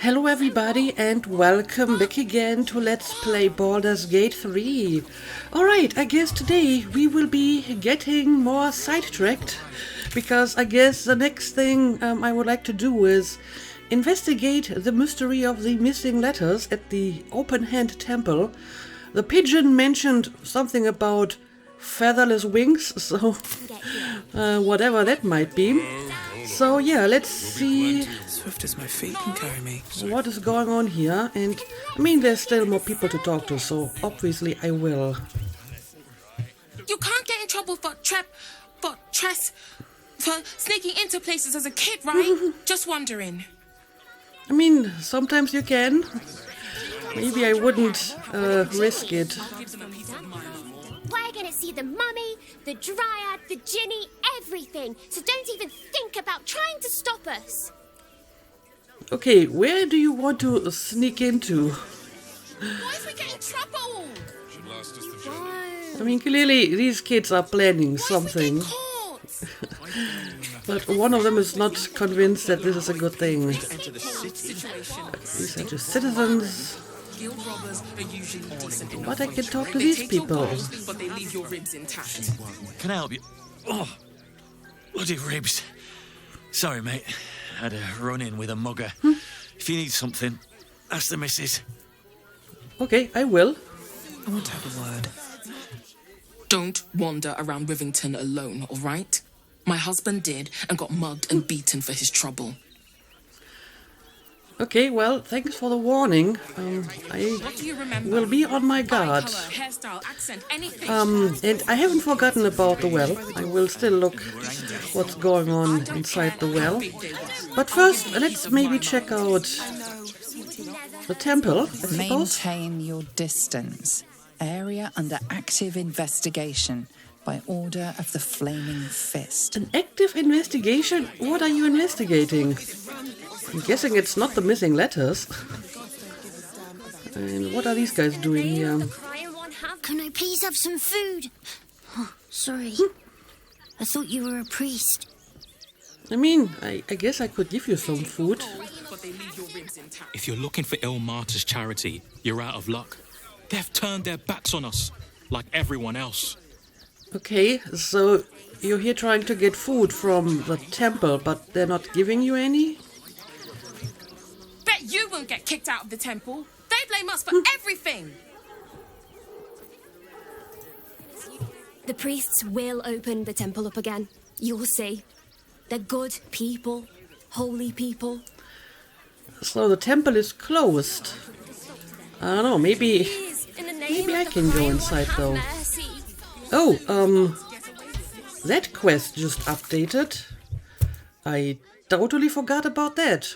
Hello everybody and welcome back again to Let's Play Baldur's Gate 3. Alright, I guess today we will be getting more sidetracked because I guess the next thing I would like to do is investigate the mystery of the missing letters at the Open Hand Temple. The pigeon mentioned something about featherless wings, so whatever that might be. So yeah, let's see swift as my feet can carry me. what is going on here. And I mean, there's still more people to talk to, so obviously I will. You can't get in trouble for sneaking into places as a kid, right? Just wondering. I mean, sometimes you can. Maybe I wouldn't risk it. We're gonna see the mummy, the dryad, the ginny, everything. So don't even think about trying to stop us. Okay, where do you want to sneak into? What if we get in trouble? I mean, clearly these kids are planning something. What if we get caught? But one of them is not convinced that this is a good thing. These are just citizens. Guild robbers are usually decent But enough. I can talk to They these take your people. gold, but they leave your ribs intact. Can I help you? Oh, bloody ribs. Sorry, mate. Had a run-in with a mugger. If you need something, ask the missus. Okay, I will. I want to have a word. Don't wander around Rivington alone, all right? My husband did and got mugged and beaten for his trouble. Okay, well, thanks for the warning. I What do you remember? will be on my guard. Eye colour, hairstyle, accent, anything. And I haven't forgotten about the well. I will still look what's going on inside the well. But first, let's maybe check out the temple, I suppose. Maintain your distance. Area under active investigation by order of the Flaming Fist. An active investigation? What are you investigating? I'm guessing it's not the missing letters. And what are these guys doing here? Can I please have some food? Oh, sorry. I thought you were a priest. I mean, I guess I could give you some food. But they leave your ribs intact. If you're looking for Il Martyr's charity, you're out of luck. They've turned their backs on us, like everyone else. Okay, so you're here trying to get food from the temple, but they're not giving you any? Bet you won't get kicked out of the temple. They blame us for everything. The priests will open the temple up again. You'll see. They're good people, holy people. So the temple is closed. I don't know, maybe I can go inside though. Oh, that quest just updated. I totally forgot about that.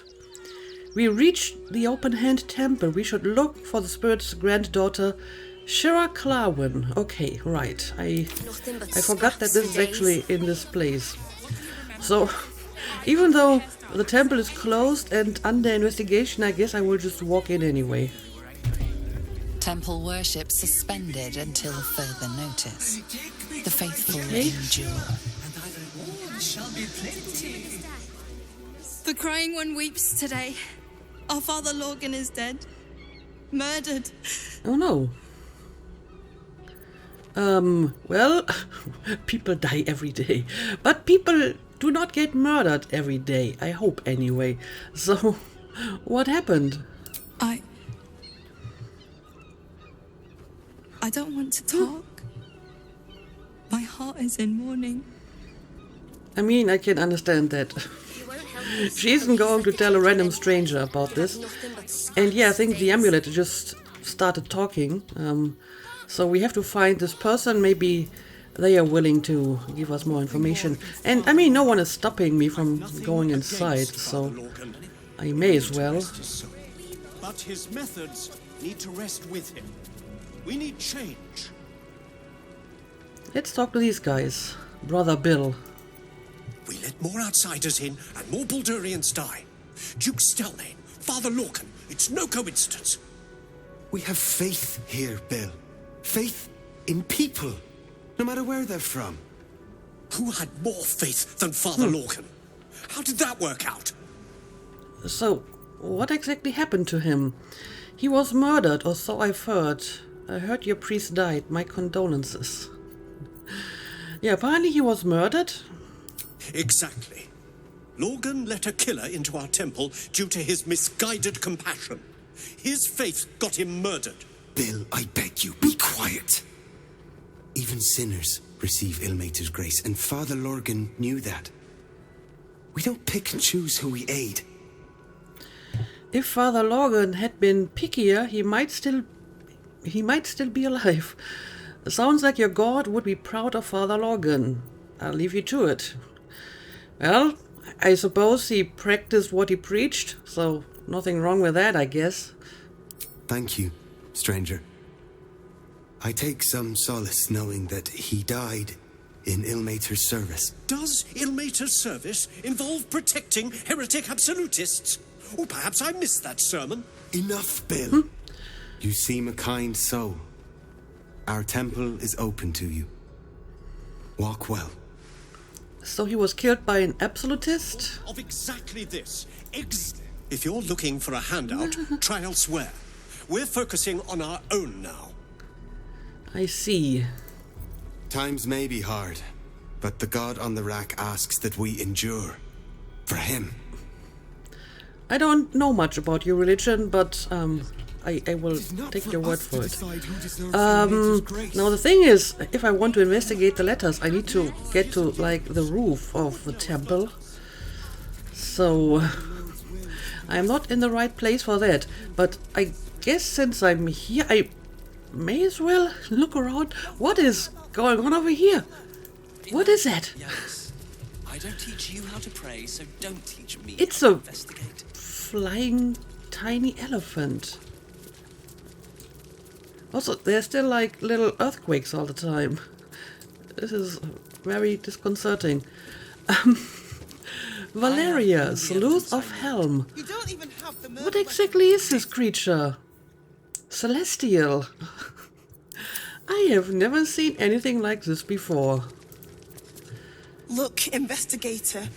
We reached the Open Hand Temple. We should look for the spirit's granddaughter, Shira Clarwin. Okay, right. I forgot that this is actually in this place. So, even though the temple is closed and under investigation, I guess I will just walk in anyway. Temple worship suspended until further notice. The faithful endure. The crying one weeps today. Our father Lorgan is dead. Murdered. Oh no. Well, people die every day. But people do not get murdered every day. I hope anyway. So, what happened? I don't want to talk. My heart is in mourning. I mean, I can understand that. She isn't going to tell a random stranger about this. And yeah, I think the amulet just started talking. So we have to find this person. Maybe they are willing to give us more information. And I mean, no one is stopping me from going inside, so I may as well. But his methods need to rest with him. We need change. Let's talk to these guys. Brother Bill. We let more outsiders in and more Baldurians die. Duke Stelnane, Father Lorcan, it's no coincidence. We have faith here, Bill. Faith in people, no matter where they're from. Who had more faith than Father Lorcan? How did that work out? So, what exactly happened to him? He was murdered, or so I've heard. I heard your priest died. My condolences. Yeah, apparently he was murdered. Exactly. Lorgan let a killer into our temple due to his misguided compassion. His faith got him murdered. Bill, I beg you, be quiet. Even sinners receive Ilmater's grace, and Father Lorgan knew that. We don't pick and choose who we aid. If Father Lorgan had been pickier, he might still be alive. Sounds like your god would be proud of Father Lorgan. I'll leave you to it. Well, I suppose he practiced what he preached, so nothing wrong with that, I guess. Thank you, stranger. I take some solace knowing that he died in Ilmater's service. Does Ilmater's service involve protecting heretic absolutists? Or perhaps I missed that sermon. Enough, Bill. You seem a kind soul. Our temple is open to you. Walk well. So he was killed by an absolutist? Of exactly this. If you're looking for a handout, try elsewhere. We're focusing on our own now. I see. Times may be hard, but the god on the rack asks that we endure. For him. I don't know much about your religion, but I will take your word for it. Now the thing is, if I want to investigate the letters, I need to get to, like, the roof of the temple. So I'm not in the right place for that. But I guess since I'm here, I may as well look around. What is going on over here? What is that? Yes. I don't teach you how to pray, so don't teach me It's how to a investigate. flying tiny elephant. Also, there's still like little earthquakes all the time. This is very disconcerting. Valeria, Sleuth of Helm. What exactly is this creature? Celestial. I have never seen anything like this before. Look, investigator.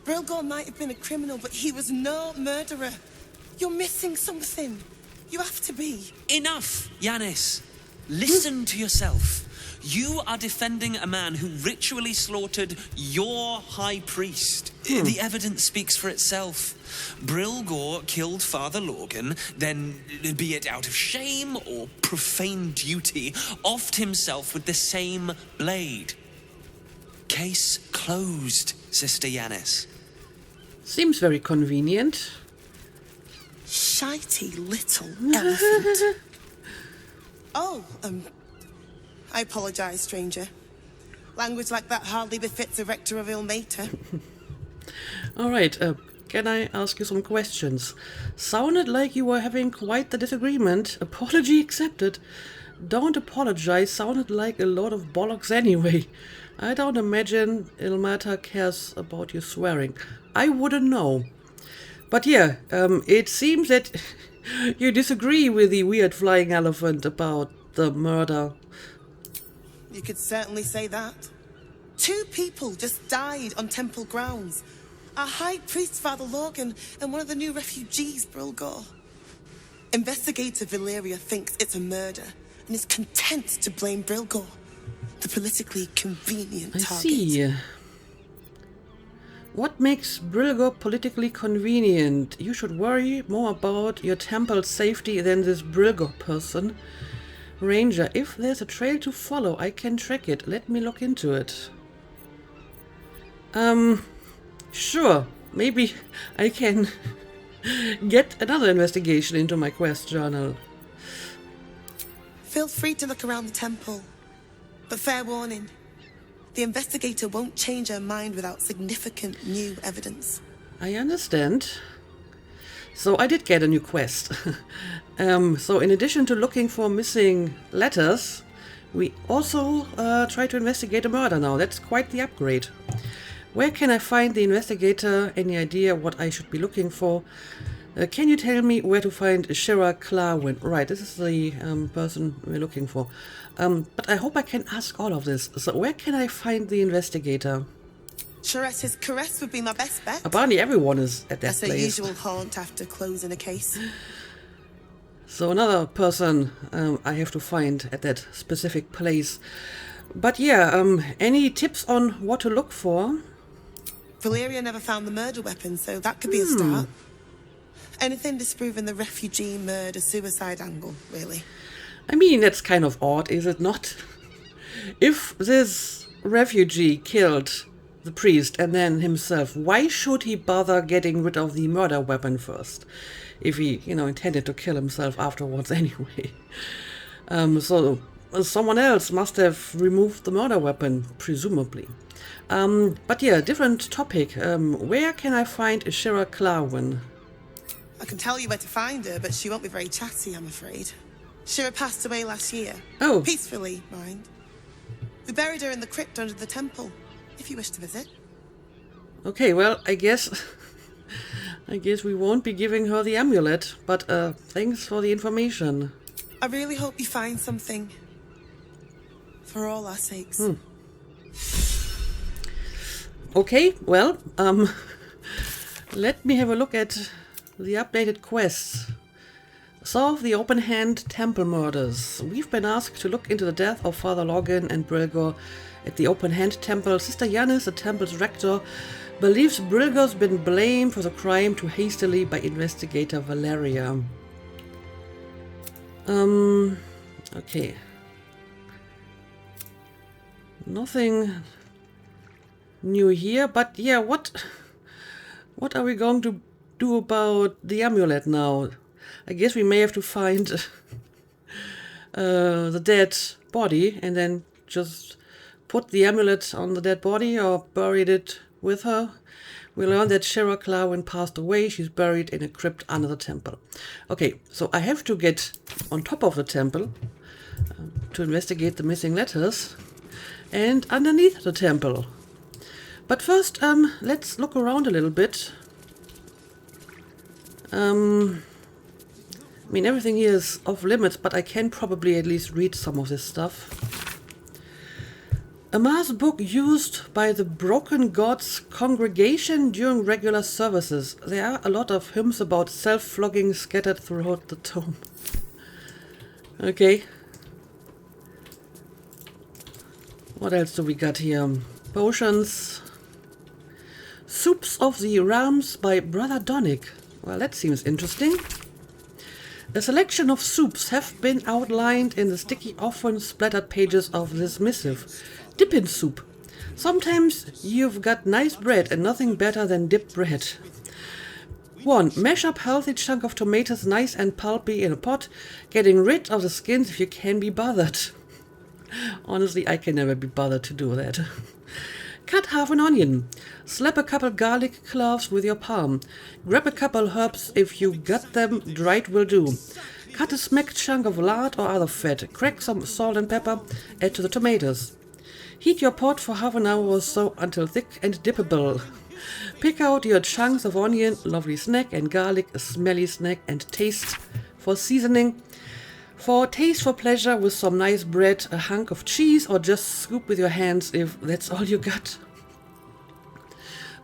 Brilgor might have been a criminal, but he was no murderer. You're missing something. You have to be. Enough, Yanis. Listen to yourself. You are defending a man who ritually slaughtered your high priest. The evidence speaks for itself. Brilgor killed Father Lorgan, then, be it out of shame or profane duty, offed himself with the same blade. Case closed, Sister Yanis. Seems very convenient. Shitey little elephant. Oh, I apologize, stranger. Language like that hardly befits a rector of Ilmater. Alright, can I ask you some questions? Sounded like you were having quite the disagreement. Apology accepted. Don't apologize sounded like a lot of bollocks anyway. I don't imagine Ilmater cares about you swearing. I wouldn't know. But yeah, it seems that you disagree with the weird flying elephant about the murder. You could certainly say that. 2 people just died on temple grounds. Our high priest, Father Lorgan, and one of the new refugees, Brilgor. Investigator Valeria thinks it's a murder and is content to blame Brilgor, the politically convenient target. I see. What makes Brilgor politically convenient? You should worry more about your temple's safety than this Brilgor person. Ranger, if there's a trail to follow, I can track it. Let me look into it. Sure. Maybe I can get another investigation into my quest journal. Feel free to look around the temple. But fair warning, the investigator won't change her mind without significant new evidence. I understand. So I did get a new quest. So in addition to looking for missing letters, we also try to investigate a murder now. That's quite the upgrade. Where can I find the investigator? Any idea what I should be looking for? Can you tell me where to find Shira Clarwin? Right, this is the person we're looking for. But I hope I can ask all of this. So where can I find the investigator? Charette's caress would be my best bet. Apparently everyone is at that That's place. her usual haunt after closing a case. So another person I have to find at that specific place. But yeah, any tips on what to look for? Valeria never found the murder weapon, so that could be a start. Anything disproving the refugee murder-suicide angle, really. I mean, that's kind of odd, is it not? If this refugee killed the priest and then himself, why should he bother getting rid of the murder weapon first? If he, intended to kill himself afterwards anyway. So someone else must have removed the murder weapon, presumably. But yeah, different topic. Where can I find Shira Clarwin? I can tell you where to find her, but she won't be very chatty, I'm afraid. Shira passed away last year. Oh. Peacefully, mind. We buried her in the crypt under the temple, if you wish to visit. Okay, well, I guess we won't be giving her the amulet, but thanks for the information. I really hope you find something. For all our sakes. Okay, well, let me have a look at the updated quests. Solve the open-hand temple murders. We've been asked to look into the death of Father Lorgan and Brilgor at the open-hand temple. Sister Yanis, the temple's rector, believes Brilgor's been blamed for the crime too hastily by investigator Valeria. Okay. Nothing new here, but yeah, what are we going to do about the amulet now? I guess we may have to find the dead body and then just put the amulet on the dead body or buried it with her. We learned that Shira Clarwin passed away. She's buried in a crypt under the temple. Okay, so I have to get on top of the temple to investigate the missing letters and underneath the temple. But first, let's look around a little bit. I mean, everything here is off limits, but I can probably at least read some of this stuff. A mass book used by the Broken Gods congregation during regular services. There are a lot of hymns about self-flogging scattered throughout the tome. Okay. What else do we got here? Potions. Soups of the Realms by Brother Donick. Well, that seems interesting. A selection of soups have been outlined in the sticky, often splattered pages of this missive. Dip in soup. Sometimes you've got nice bread and nothing better than dipped bread. 1. Mash up healthy chunk of tomatoes nice and pulpy in a pot, getting rid of the skins if you can be bothered. Honestly, I can never be bothered to do that. Cut half an onion. Slap a couple garlic cloves with your palm. Grab a couple herbs if you got them, dried will do. Cut a smack chunk of lard or other fat. Crack some salt and pepper. Add to the tomatoes. Heat your pot for half an hour or so until thick and dippable. Pick out your chunks of onion, lovely snack, and garlic, a smelly snack, and taste for seasoning. For taste for pleasure with some nice bread, a hunk of cheese, or just scoop with your hands if that's all you got.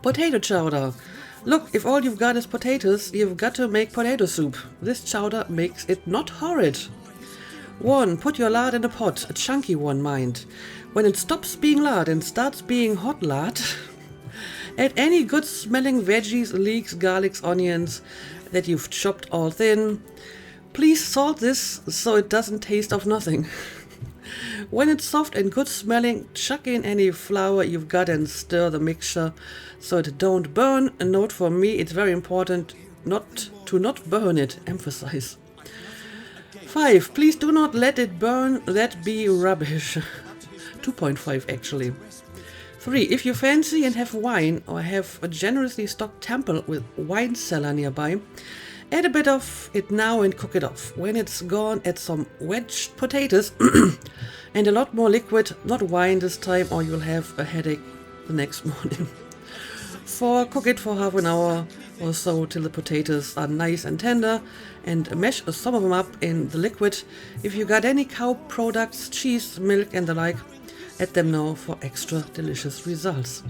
Potato chowder. Look, if all you've got is potatoes, you've got to make potato soup. This chowder makes it not horrid. 1. Put your lard in a pot, a chunky one, mind. When it stops being lard and starts being hot lard, add any good smelling veggies, leeks, garlics, onions that you've chopped all thin. Please salt this so it doesn't taste of nothing. When it's soft and good smelling, chuck in any flour you've got and stir the mixture so it don't burn. A note for me, it's very important not burn it, emphasize. 5. Please do not let it burn, that be rubbish. 2.5 actually. 3. If you fancy and have wine or have a generously stocked temple with wine cellar nearby, add a bit of it now and cook it off. When it's gone, add some wedged potatoes and a lot more liquid, not wine this time, or you'll have a headache the next morning. 4. Cook it for half an hour or so till the potatoes are nice and tender, and mash some of them up in the liquid. If you got any cow products, cheese, milk and the like, add them now for extra delicious results.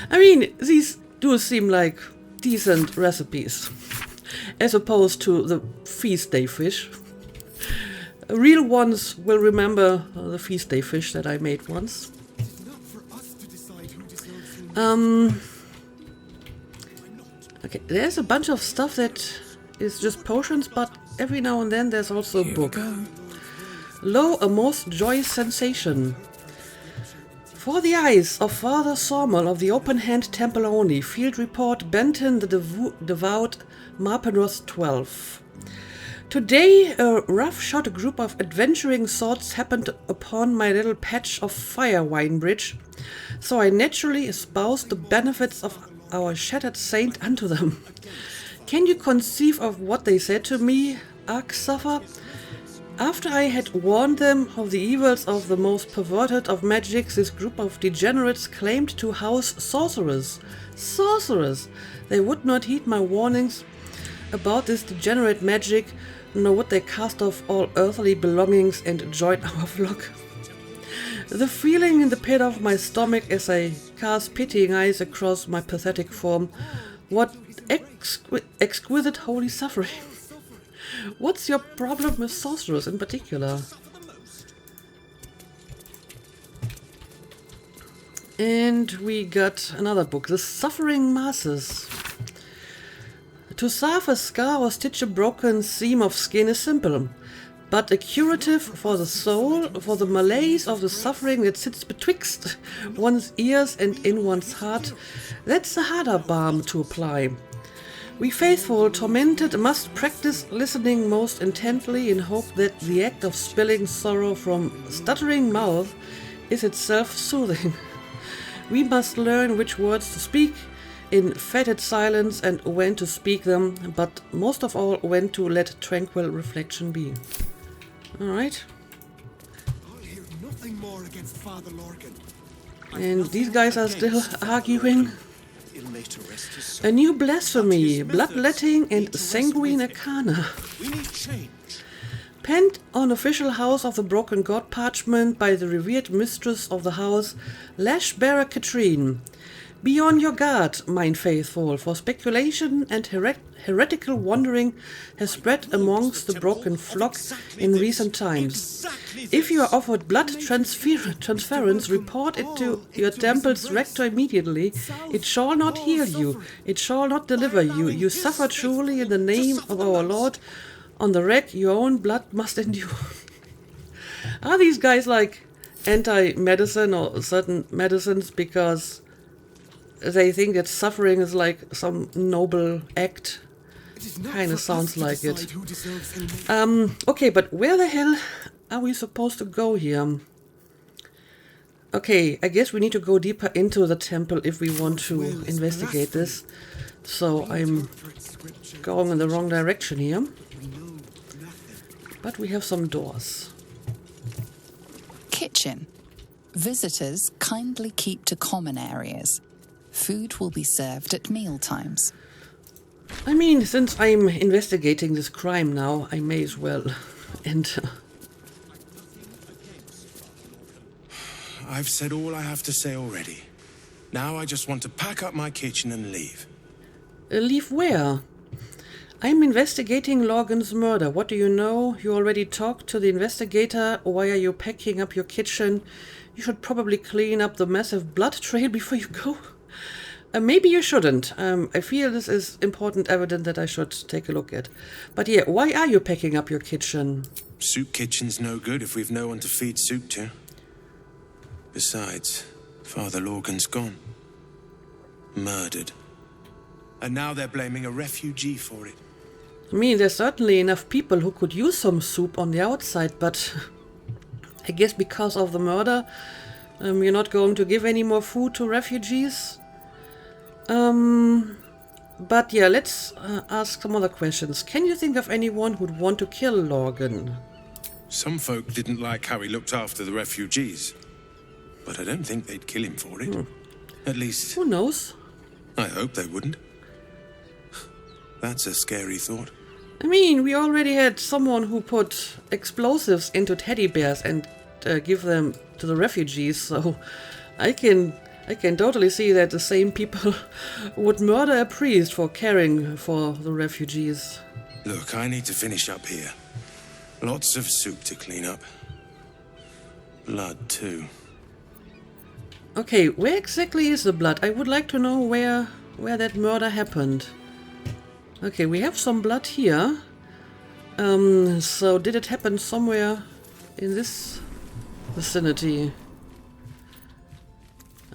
I mean, these do seem like decent recipes, as opposed to the feast day fish. Real ones will remember the feast day fish that I made once. Okay, there's a bunch of stuff that is just potions, but every now and then there's also a book. Lo, a most joyous sensation. For the eyes of Father Sormel of the Open Hand Temple only, Field Report, Benton the Devout, Marpenros 12. Today, a rough-shod group of adventuring sorts happened upon my little patch of fire wine bridge, so I naturally espoused the benefits of our shattered saint unto them. Can you conceive of what they said to me, Arksuffer? After I had warned them of the evils of the most perverted of magics, this group of degenerates claimed to house sorcerers. Sorcerers! They would not heed my warnings about this degenerate magic, nor would they cast off all earthly belongings and join our flock. The feeling in the pit of my stomach as I cast pitying eyes across my pathetic form. What exquisite holy suffering. What's your problem with sorcerers in particular? And we got another book, The Suffering Masses. To salve a scar or stitch a broken seam of skin is simple, but a curative for the soul, for the malaise of the suffering that sits betwixt one's ears and in one's heart, that's a harder balm to apply. We faithful, tormented, must practice listening most intently in hope that the act of spilling sorrow from stuttering mouth is itself soothing. We must learn which words to speak in fetid silence and when to speak them, but most of all when to let tranquil reflection be. Alright. And these guys are still arguing. A new blasphemy, bloodletting and sanguine arcana. Penned on official House of the Broken God parchment by the revered mistress of the house, Lash-bearer Katrine. Be on your guard, mine faithful, for speculation and heretical wandering has spread amongst the broken flock in recent times. If you are offered blood transference, report it to your temple's rector immediately. It shall not heal you, it shall not deliver you. You suffer truly in the name of our Lord. On the wreck, your own blood must endure. Are these guys like anti-medicine or certain medicines because they think that suffering is like some noble act? Kind of sounds like it. Okay, but where the hell are we supposed to go here? Okay, I guess we need to go deeper into the temple if we want to investigate this. So I'm going in the wrong direction here. But we have some doors. Kitchen. Visitors kindly keep to common areas. Food will be served at meal times. I mean, since I'm investigating this crime now, I may as well enter. I've said all I have to say already. Now I just want to pack up my kitchen and leave. Leave where? I'm investigating Logan's murder. What do you know? You already talked to the investigator. Why are you packing up your kitchen? You should probably clean up the massive blood trail before you go. Maybe you shouldn't. I feel this is important evidence that I should take a look at. But yeah, why are you packing up your kitchen? Soup kitchen's no good if we've no one to feed soup to. Besides, Father Logan's gone. Murdered. And now they're blaming a refugee for it. I mean, there's certainly enough people who could use some soup on the outside, but I guess because of the murder, you're not going to give any more food to refugees? But yeah, let's ask some other questions. Can you think of anyone who'd want to kill Logan? Some folk didn't like how he looked after the refugees. But I don't think they'd kill him for it. At least... Who knows? I hope they wouldn't. That's a scary thought. I mean, we already had someone who put explosives into teddy bears and give them to the refugees, so I can I can totally see that the same people would murder a priest for caring for the refugees. Look, I need to finish up here. Lots of soup to clean up. Blood, too. Okay, where exactly is the blood? I would like to know where that murder happened. Okay, we have some blood here. So did it happen somewhere in this vicinity?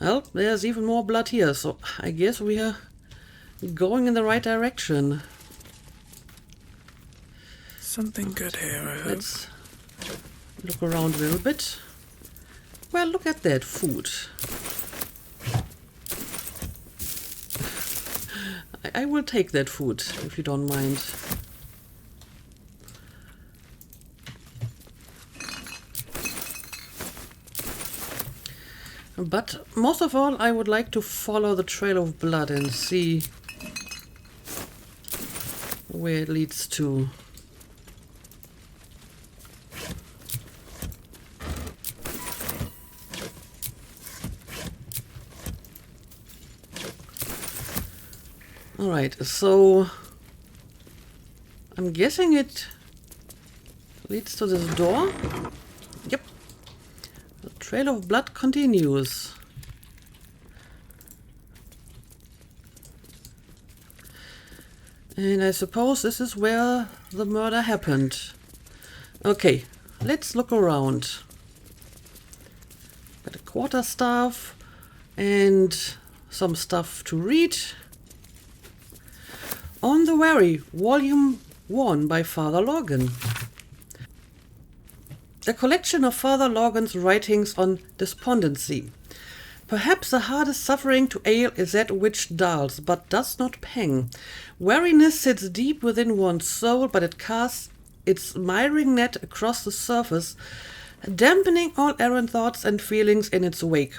Well, there's even more blood here, so I guess we are going in the right direction. Something good here, I hope. Let's look around a little bit. Well, look at that food. I will take that food, if you don't mind. But most of all, I would like to follow the trail of blood and see where it leads to. Alright, so I'm guessing it leads to this door. Yep. The trail of blood continues. And I suppose this is where the murder happened. Okay, let's look around. Got a quarterstaff and some stuff to read. On the Wary, Volume 1 by Father Logan. A collection of Father Logan's writings on despondency. Perhaps the hardest suffering to ale is that which dulls, but does not pang. Weariness sits deep within one's soul, but it casts its miring net across the surface, dampening all errant thoughts and feelings in its wake.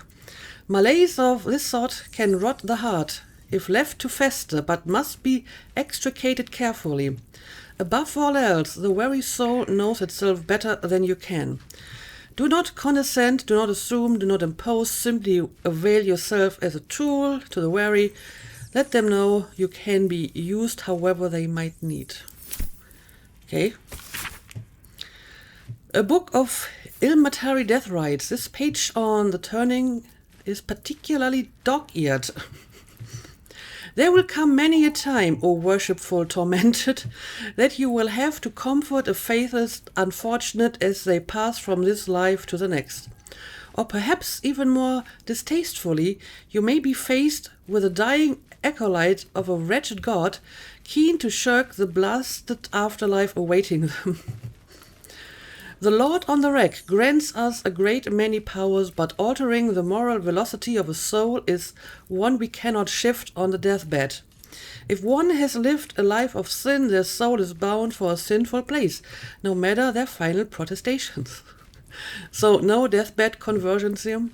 Malaise of this sort can rot the heart, if left to fester, but must be extricated carefully. Above all else, the very soul knows itself better than you can. Do not condescend, do not assume, do not impose, simply avail yourself as a tool to the weary. Let them know you can be used however they might need. Okay. A book of ill-material death rites. This page on the turning is particularly dog-eared. There will come many a time, O worshipful tormented, that you will have to comfort a faithless unfortunate as they pass from this life to the next. Or perhaps even more distastefully, you may be faced with a dying acolyte of a wretched god, keen to shirk the blasted afterlife awaiting them. The Lord on the Rack grants us a great many powers, but altering the moral velocity of a soul is one we cannot shift on the deathbed. If one has lived a life of sin, their soul is bound for a sinful place, no matter their final protestations. So no deathbed conversions here.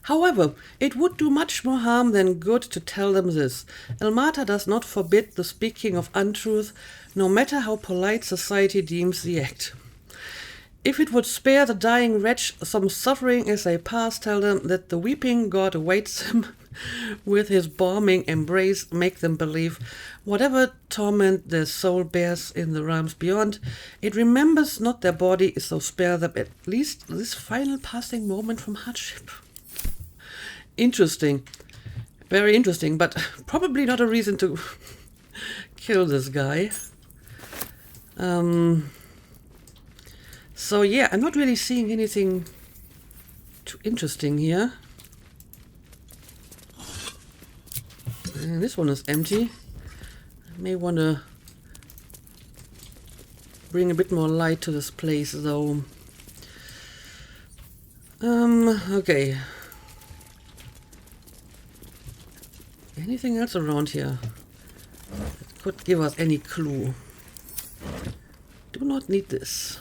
However, it would do much more harm than good to tell them this. Ilmata does not forbid the speaking of untruth, no matter how polite society deems the act. If it would spare the dying wretch some suffering as they pass, tell them that the weeping God awaits them with his balming embrace. Make them believe whatever torment their soul bears in the realms beyond, it remembers not their body, so spare them at least this final passing moment from hardship. Interesting. Very interesting, but probably not a reason to kill this guy. So yeah, I'm not really seeing anything too interesting here. And this one is empty. I may want to bring a bit more light to this place though. Okay. Anything else around here that could give us any clue? Do not need this.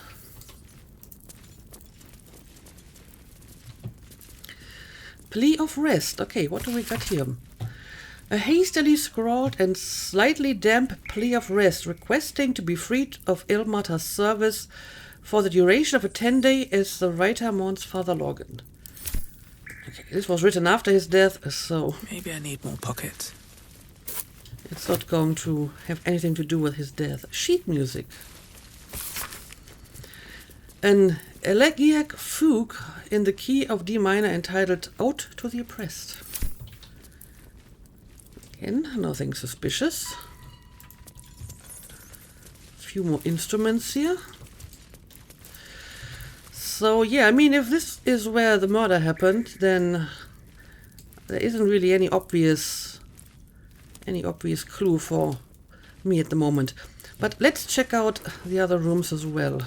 Plea of rest. Okay, what do we got here? A hastily scrawled and slightly damp plea of rest, requesting to be freed of Ilmata's service for the duration of a 10-day as the writer mourns Father Logan. Okay, this was written after his death, so maybe I need more pockets. It's not going to have anything to do with his death. Sheet music. An elegiac fugue in the key of D minor entitled Ode to the Oppressed. Again, nothing suspicious. A few more instruments here. So yeah, I mean, if this is where the murder happened, then there isn't really any obvious clue for me at the moment. But let's check out the other rooms as well.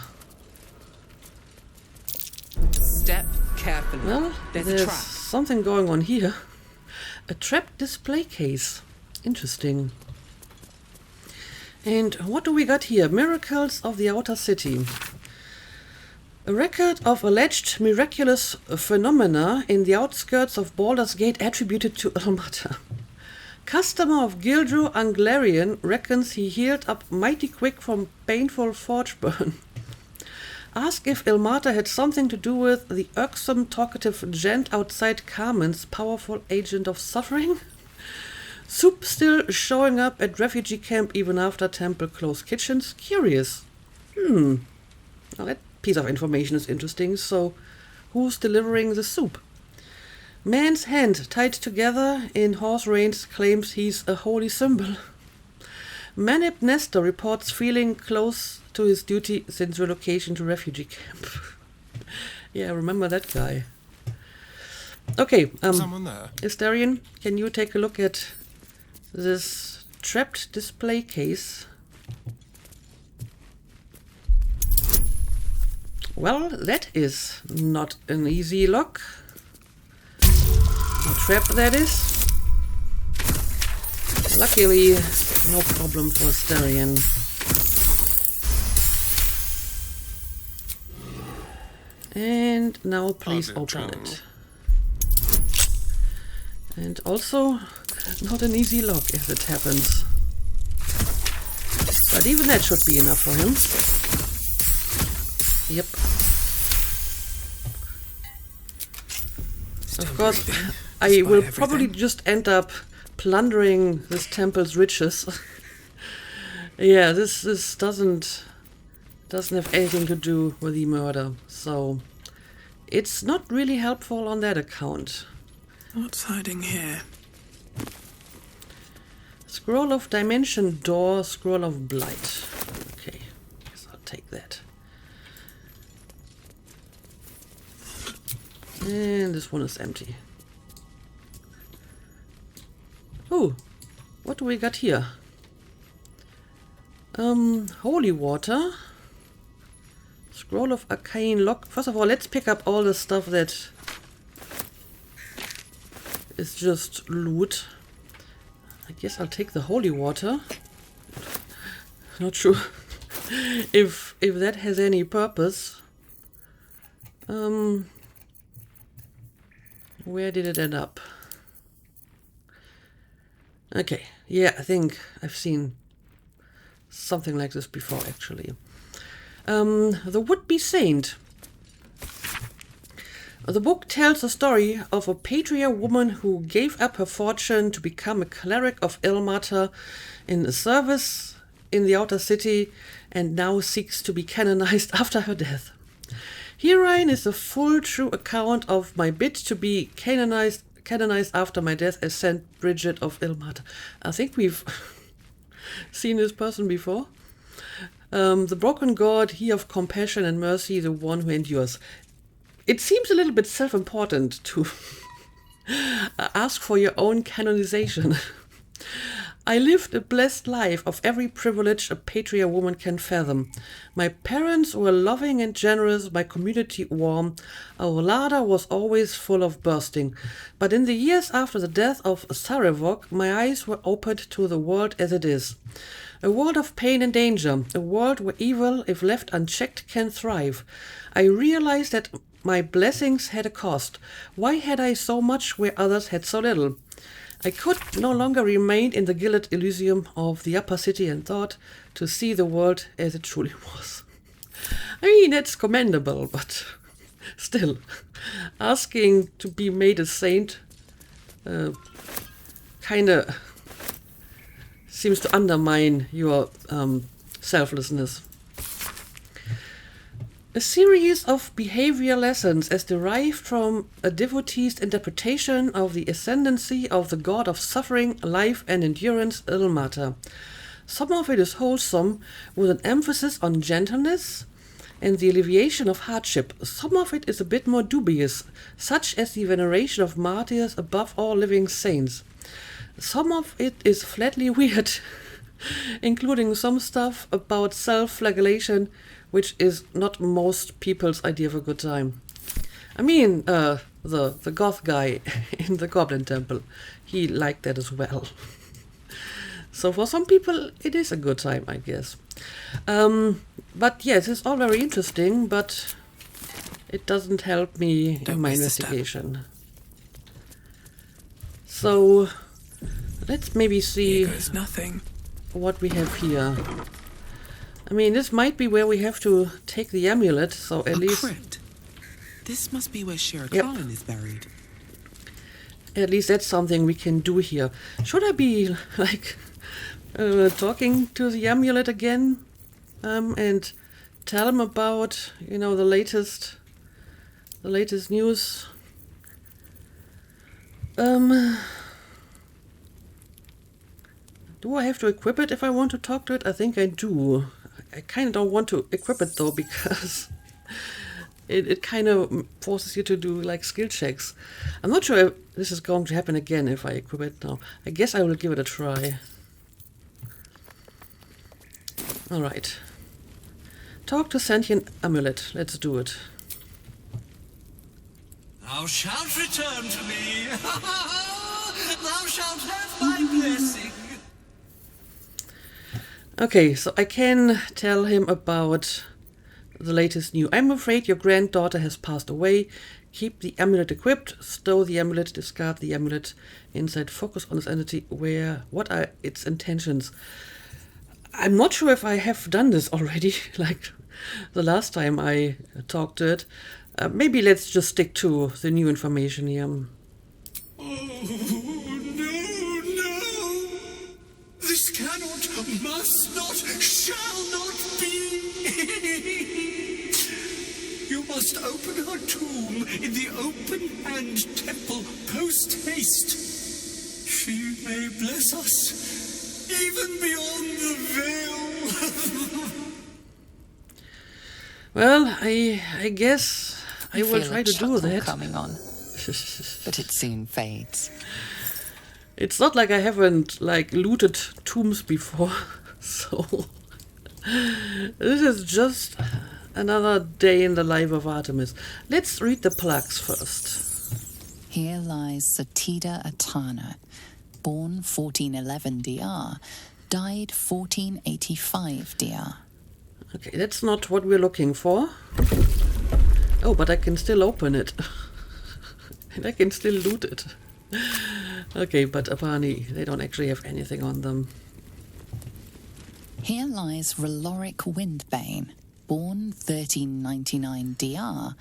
Step carefully. Well, there's there's a trap. something going on here. A trapped display case. Interesting. And what do we got here? Miracles of the Outer City. A record of alleged miraculous phenomena in the outskirts of Baldur's Gate attributed to Ilmata. Customer of Gildru Anglarian reckons he healed up mighty quick from painful forge burn. Ask if Ilmata had something to do with the irksome talkative gent outside Carmen's powerful agent of suffering. Soup still showing up at refugee camp even after temple closed kitchens. Curious. Well, that piece of information is interesting. So, who's delivering the soup? Man's hand tied together in horse reins claims he's a holy symbol. Manip Nestor reports feeling close to his duty since relocation to refugee camp. Yeah, remember that guy. Okay, Someone there? Astarion, can you take a look at this trapped display case? Well, that is not an easy lock. A trap, that is. Luckily, no problem for Astarion. And now please open it. And also, not an easy lock if it happens. But even that should be enough for him. Yep. Of course, I will probably just end up plundering this temple's riches. Yeah, this doesn't have anything to do with the murder, so it's not really helpful on that account. What's hiding here? Scroll of Dimension Door, Scroll of Blight. Okay, guess I'll take that. And this one is empty. Oh, what do we got here? Holy water. Scroll of Arcane Lock. First of all, let's pick up all the stuff that is just loot. I guess I'll take the holy water. Not sure if that has any purpose. Where did it end up? Okay, yeah, I think I've seen something like this before, actually. The Would-Be Saint. The book tells the story of a patria woman who gave up her fortune to become a cleric of Ilmata in service in the Outer City and now seeks to be canonized after her death. Herein is a full, true account of my bid to be canonized after my death as Saint Bridget of Ilmata. I think we've seen this person before. The broken God, he of compassion and mercy, the one who endures. It seems a little bit self-important to ask for your own canonization. I lived a blessed life of every privilege a patria woman can fathom. My parents were loving and generous, my community warm. Our larder was always full of bursting. But in the years after the death of Sarevok, my eyes were opened to the world as it is. A world of pain and danger, a world where evil, if left unchecked, can thrive. I realized that my blessings had a cost. Why had I so much where others had so little? I could no longer remain in the gilded Elysium of the upper city and thought to see the world as it truly was. I mean, that's commendable, but still, asking to be made a saint kind of seems to undermine your selflessness. A series of behavior lessons as derived from a devotee's interpretation of the ascendancy of the god of suffering, life and endurance, Ilmater. Some of it is wholesome, with an emphasis on gentleness and the alleviation of hardship. Some of it is a bit more dubious, such as the veneration of martyrs above all living saints. Some of it is flatly weird, including some stuff about self-flagellation, which is not most people's idea of a good time. I mean, the goth guy in the Goblin Temple, he liked that as well. So for some people, it is a good time, I guess. But yes, it's all very interesting, but it doesn't help me in my investigation. So let's maybe see nothing. What we have here. I mean, this might be where we have to take the amulet, so at least... Crypt. This must be where Shira Yep. Khan is buried. At least that's something we can do here. Should I be, like, talking to the amulet again? And tell him about, you know, the latest news? Do I have to equip it if I want to talk to it? I think I do. I kind of don't want to equip it though, because it kind of forces you to do like skill checks. I'm not sure if this is going to happen again if I equip it now. I guess I will give it a try. Alright. Talk to sentient amulet. Let's do it. Thou shalt return to me. Thou shalt have my blessing. Okay, so I can tell him about the latest news. I'm afraid your granddaughter has passed away. Keep the amulet equipped. Stow the amulet. Discard the amulet. Inside. Focus on this entity. What are its intentions? I'm not sure if I have done this already, like the last time I talked to it. Maybe let's just stick to the new information here. This cannot, must not, shall not be. You must open her tomb in the open-hand temple post-haste. She may bless us, even beyond the veil. Well, I guess I will feel try a to do chuckle that. coming on, but it soon fades. It's not like I haven't like looted tombs before, so this is just another day in the life of Artemis. Let's read the plaques first. Here lies Satida Atana, born 1411 DR, died 1485 DR. Okay, that's not what we're looking for. Oh, but I can still open it. And I can still loot it. Okay, but apparently they don't actually have anything on them. Here lies Reloric Windbane, born 1399 DR,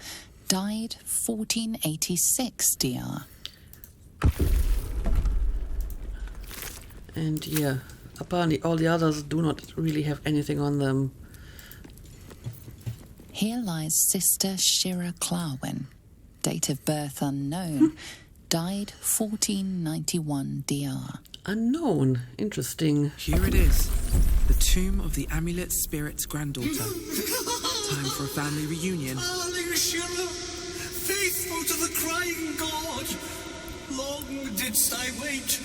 died 1486 DR. And yeah, apparently all the others do not really have anything on them. Here lies Sister Shira Clarwin, date of birth unknown, died 1491 DR. Unknown. Interesting. Here it is, the tomb of the amulet spirit's granddaughter. Time for a family reunion. Darling Shira, faithful to the crying god, long didst I wait,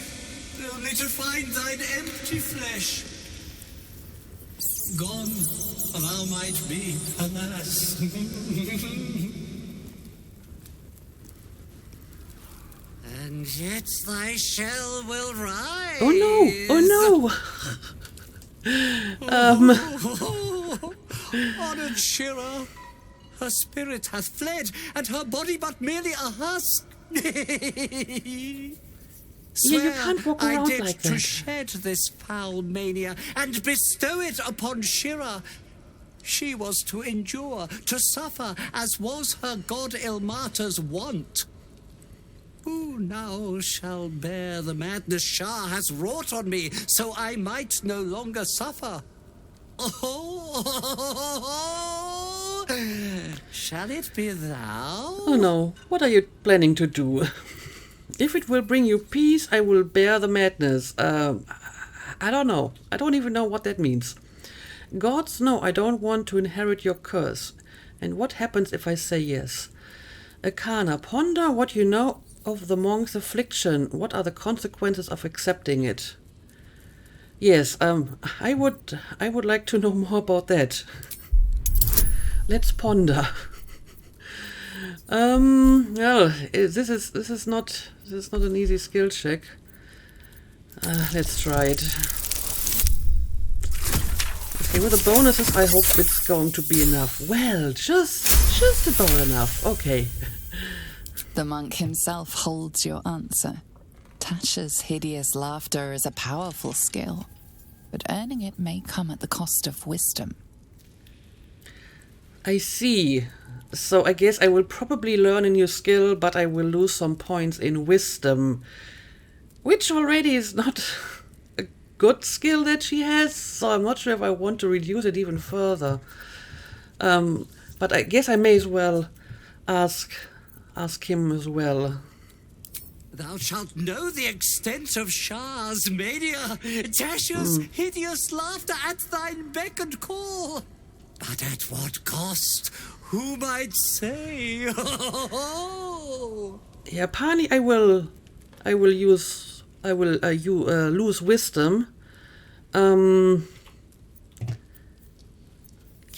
only to find thine empty flesh. Gone, thou might be, alas. And yet thy shell will rise. Oh no! Oh no! Honored Shira, her spirit hath fled, and her body but merely a husk. Yeah, you can't walk I around did like to that. shed this foul mania and bestow it upon Shira, She was to endure, to suffer, as was her god Ilmata's wont. Who now shall bear the madness Shah has wrought on me, so I might no longer suffer? Oh, shall it be thou? Oh no, what are you planning to do? If it will bring you peace, I will bear the madness. I don't know. I don't even know what that means. Gods, no, I don't want to inherit your curse. And what happens if I say yes? Akana, ponder what you know of the monk's affliction. What are the consequences of accepting it? Yes, I would like to know more about that. Let's ponder. Well, this is not an easy skill check. Let's try it. Okay, with the bonuses, I hope it's going to be enough. Well, just about enough. Okay. The monk himself holds your answer. Tasha's hideous laughter is a powerful skill, but earning it may come at the cost of wisdom. I see. So I guess I will probably learn a new skill, but I will lose some points in wisdom, which already is not a good skill that she has, so I'm not sure if I want to reduce it even further. But I guess I may as well ask him as well. Thou shalt know the extent of Shah's mania, Tasha's hideous laughter at thine beck and call. But at what cost? Who might say? Yeah, Pani, I will lose wisdom. Can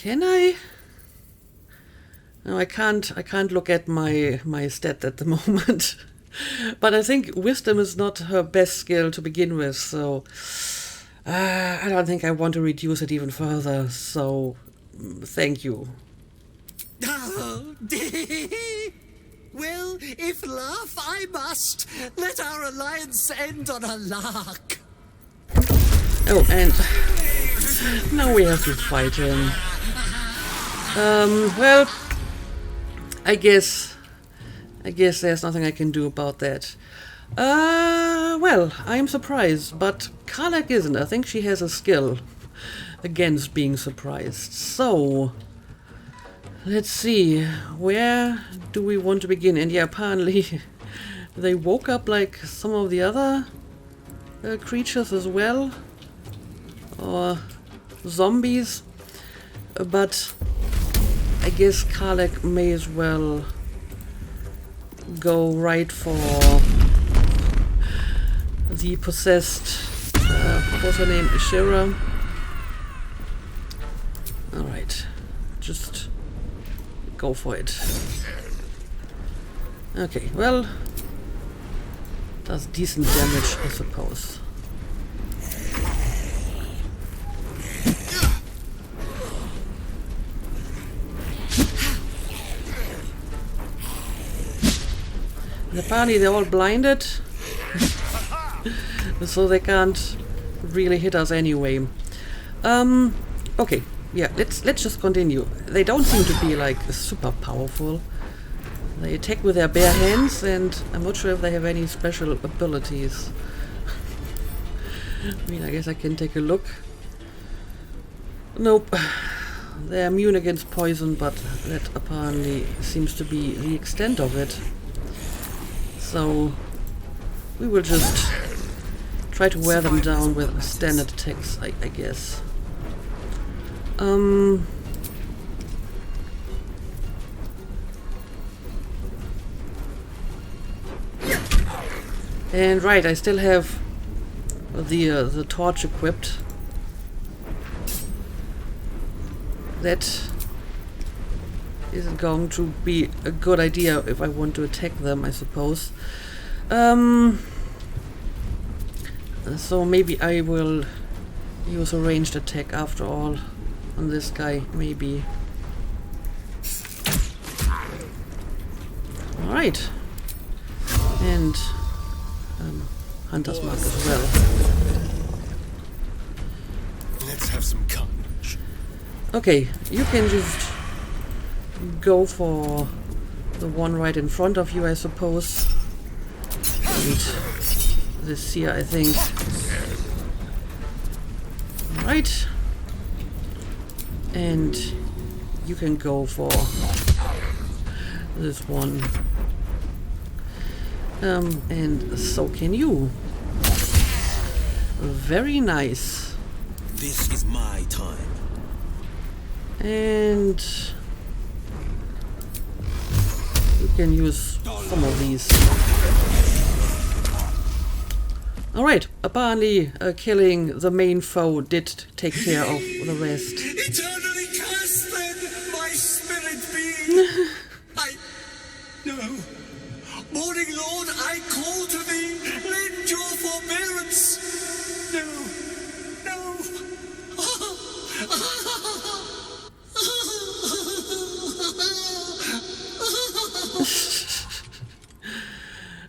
I? No, I can't look at my stat at the moment. But I think wisdom is not her best skill to begin with, so I don't think I want to reduce it even further, so thank you. Well, if laugh I must, let our alliance end on a lark. Oh, and now we have to fight him. Well, I guess there's nothing I can do about that. Well, I'm surprised, but Karlak isn't. I think she has a skill against being surprised. So, let's see. Where do we want to begin? And yeah, apparently they woke up like some of the other creatures as well. Or zombies. But I guess Karlak may as well go right for the possessed, what was her name, Ishira. Alright, just go for it. Okay, well, does decent damage, I suppose. And apparently they're all blinded, so they can't really hit us anyway. Okay, yeah, let's just continue. They don't seem to be like super powerful. They attack with their bare hands, and I'm not sure if they have any special abilities. I mean, I guess I can take a look. Nope. They're immune against poison, but that apparently seems to be the extent of it. So we will just try to wear them down with standard attacks, I guess. And right, I still have the torch equipped. That isn't going to be a good idea if I want to attack them, I suppose. So maybe I will use a ranged attack after all on this guy, maybe. Alright. And Hunter's Mark as well. Let's have some carnage. Okay, you can just go for the one right in front of you, I suppose. And this here, I think. Right. And you can go for this one. And so can you. Very nice. This is my time. And you can use some of these. Alright, apparently killing the main foe did take care of the rest. Eternally cast then, my spirit be. No. Morning Lord, I call to thee, lend your forbearance. No.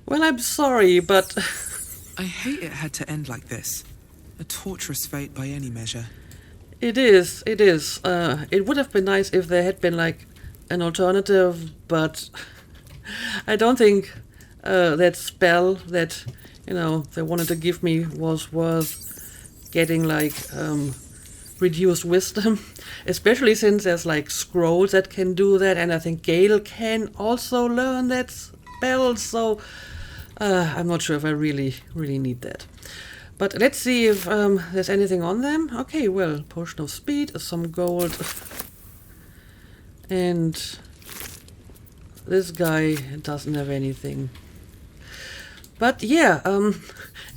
Well, I'm sorry, but I hate it had to end like this. A torturous fate by any measure. It is. It would have been nice if there had been like an alternative, but I don't think that spell that, you know, they wanted to give me was worth getting like reduced wisdom, especially since there's like scrolls that can do that, and I think Gale can also learn that spell, so I'm not sure if I really need that. But let's see if there's anything on them. Okay, well, potion of speed, some gold. And this guy doesn't have anything. But yeah,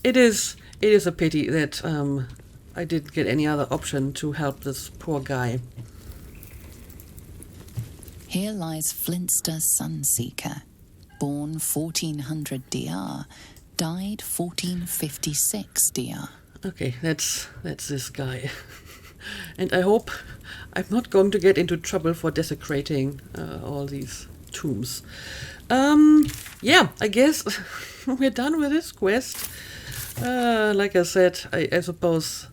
it is a pity that I didn't get any other option to help this poor guy. Here lies Flintster Sunseeker, born 1400 DR, died 1456 DR. Okay, that's this guy. And I hope I'm not going to get into trouble for desecrating all these tombs. Yeah, I guess we're done with this quest. Like I said, I suppose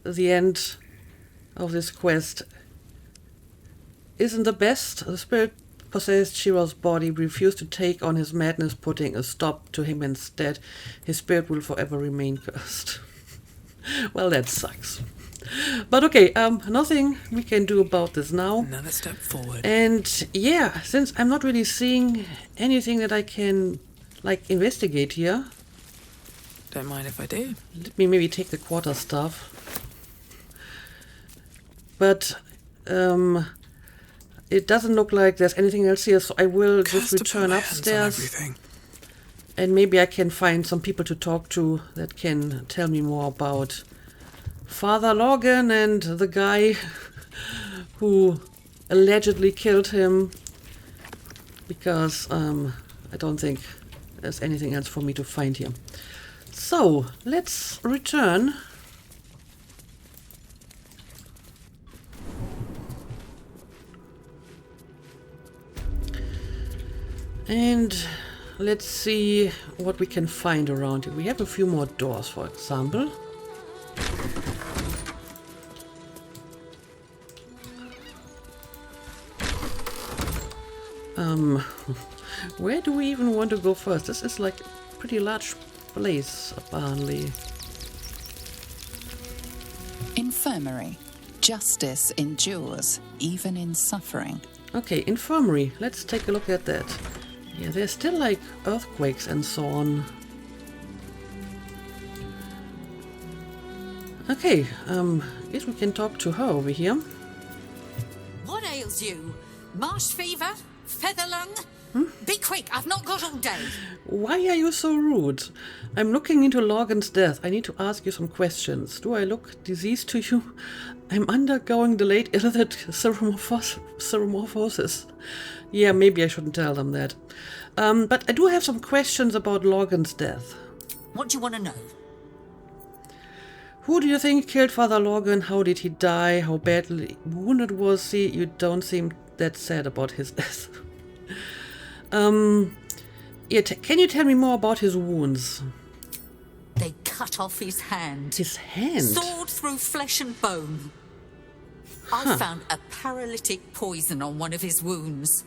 the end of this quest isn't the best. The spirit possessed Shiro's body refused to take on his madness, putting a stop to him instead. His spirit will forever remain cursed. Well, that sucks. But okay, nothing we can do about this now. Another step forward. And yeah, since I'm not really seeing anything that I can, like, investigate here. Don't mind if I do. Let me maybe take the quarterstaff. But, it doesn't look like there's anything else here, so I will just return upstairs. And maybe I can find some people to talk to that can tell me more about Father Logan and the guy who allegedly killed him. Because I don't think there's anything else for me to find here. So, let's return. And let's see what we can find around here. We have a few more doors, for example. Where do we even want to go first? This is like a pretty large place, apparently. Infirmary. Justice endures, even in suffering. Okay, infirmary. Let's take a look at that. Yeah, there's still like earthquakes and so on. Okay, guess we can talk to her over here. What ails you? Marsh fever? Feather lung? Be quick, I've not got all day. Why are you so rude? I'm looking into Logan's death. I need to ask you some questions. Do I look diseased to you? I'm undergoing delayed illithid ceromorphosis. Yeah, maybe I shouldn't tell them that. But I do have some questions about Logan's death. What do you want to know? Who do you think killed Father Logan? How did he die? How badly wounded was he? You don't seem that sad about his death. Yeah, can you tell me more about his wounds? They cut off his hand. His hand? Sword through flesh and bone. I found a paralytic poison on one of his wounds.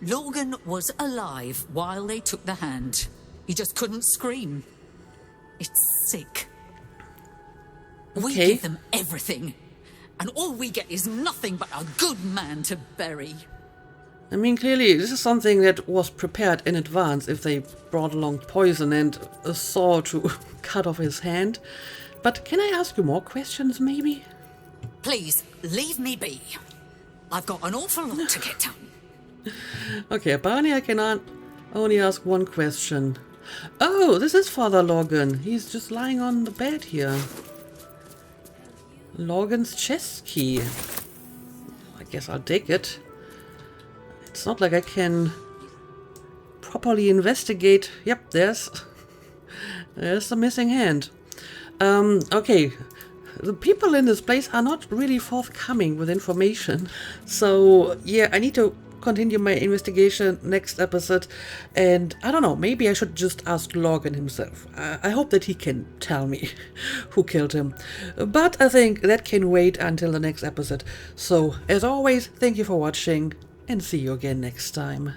Logan was alive while they took the hand. He just couldn't scream. It's sick. We give them everything, and all we get is nothing but a good man to bury. I mean, clearly, this is something that was prepared in advance if they brought along poison and a saw to cut off his hand. But can I ask you more questions, maybe? Please, leave me be. I've got an awful lot to get done. Okay, apparently I can only ask one question. Oh, this is Father Logan. He's just lying on the bed here. Logan's chest key. I guess I'll take it. It's not like I can properly investigate. Yep, there's the missing hand. Okay. The people in this place are not really forthcoming with information. So, yeah, I need to continue my investigation next episode. And I don't know, maybe I should just ask Logan himself. I hope that he can tell me who killed him. But I think that can wait until the next episode. So, as always, thank you for watching and see you again next time.